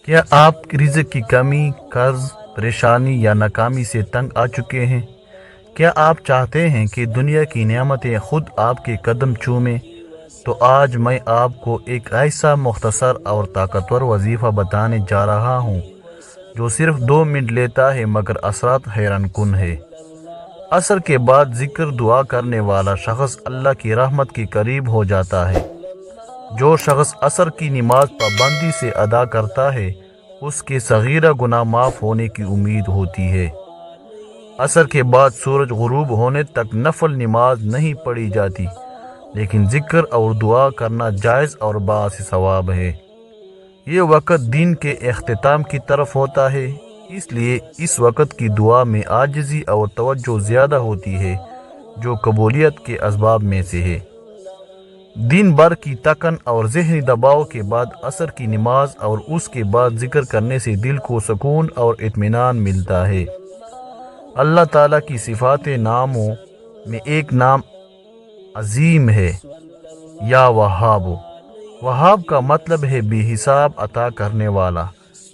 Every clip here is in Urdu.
کیا آپ رزق کی کمی، قرض، پریشانی یا ناکامی سے تنگ آ چکے ہیں؟ کیا آپ چاہتے ہیں کہ دنیا کی نعمتیں خود آپ کے قدم چومیں؟ تو آج میں آپ کو ایک ایسا مختصر اور طاقتور وظیفہ بتانے جا رہا ہوں جو صرف 2 منٹ لیتا ہے مگر اثرات حیران کن ہے۔ عصر کے بعد ذکر دعا کرنے والا شخص اللہ کی رحمت کے قریب ہو جاتا ہے۔ جو شخص عصر کی نماز پابندی سے ادا کرتا ہے اس کے صغیرہ گناہ معاف ہونے کی امید ہوتی ہے۔ عصر کے بعد سورج غروب ہونے تک نفل نماز نہیں پڑھی جاتی، لیکن ذکر اور دعا کرنا جائز اور باعث ثواب ہے۔ یہ وقت دن کے اختتام کی طرف ہوتا ہے، اس لیے اس وقت کی دعا میں عاجزی اور توجہ زیادہ ہوتی ہے، جو قبولیت کے اسباب میں سے ہے۔ دن بھر کی تھکن اور ذہنی دباؤ کے بعد عصر کی نماز اور اس کے بعد ذکر کرنے سے دل کو سکون اور اطمینان ملتا ہے۔ اللہ تعالیٰ کی صفات ناموں میں ایک نام عظیم ہے، یا وہاب۔ وہاب کا مطلب ہے بے حساب عطا کرنے والا،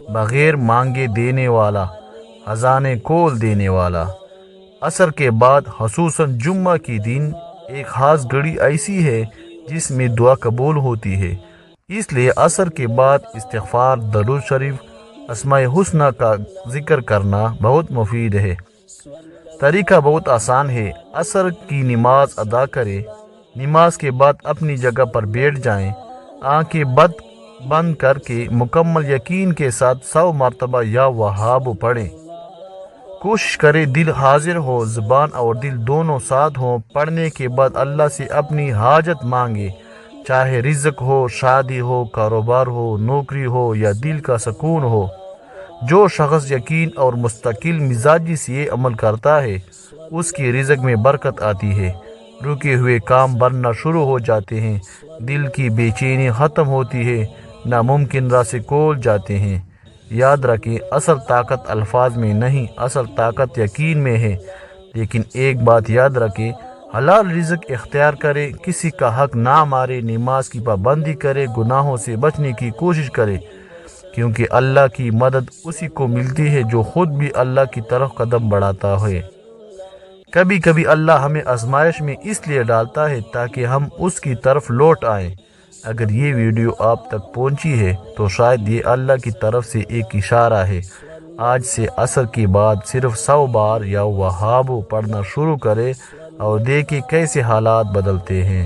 بغیر مانگے دینے والا، خزانے کھول دینے والا۔ عصر کے بعد خصوصاً جمعہ کی دن ایک خاص گھڑی ایسی ہے جس میں دعا قبول ہوتی ہے، اس لیے عصر کے بعد استغفار، درود شریف، اسماء الحسنی کا ذکر کرنا بہت مفید ہے۔ طریقہ بہت آسان ہے۔ عصر کی نماز ادا کریں، نماز کے بعد اپنی جگہ پر بیٹھ جائیں، آنکھیں بند کر کے مکمل یقین کے ساتھ 100 مرتبہ یا وہاب پڑھیں۔ کوشش کریں دل حاضر ہو، زبان اور دل دونوں ساتھ ہوں۔ پڑھنے کے بعد اللہ سے اپنی حاجت مانگے، چاہے رزق ہو، شادی ہو، کاروبار ہو، نوکری ہو یا دل کا سکون ہو۔ جو شخص یقین اور مستقل مزاجی سے یہ عمل کرتا ہے اس کی رزق میں برکت آتی ہے، رکے ہوئے کام بننا شروع ہو جاتے ہیں، دل کی بے چینی ختم ہوتی ہے، ناممکن راستے کھول جاتے ہیں۔ یاد رکھیں، اصل طاقت الفاظ میں نہیں، اصل طاقت یقین میں ہے۔ لیکن ایک بات یاد رکھیں، حلال رزق اختیار کرے، کسی کا حق نہ مارے، نماز کی پابندی کرے، گناہوں سے بچنے کی کوشش کرے، کیونکہ اللہ کی مدد اسی کو ملتی ہے جو خود بھی اللہ کی طرف قدم بڑھاتا ہے۔ کبھی کبھی اللہ ہمیں آزمائش میں اس لیے ڈالتا ہے تاکہ ہم اس کی طرف لوٹ آئیں۔ اگر یہ ویڈیو آپ تک پہنچی ہے تو شاید یہ اللہ کی طرف سے ایک اشارہ ہے۔ آج سے عصر کے بعد صرف 100 بار یا وہاب پڑھنا شروع کرے اور دیکھیں کیسے حالات بدلتے ہیں۔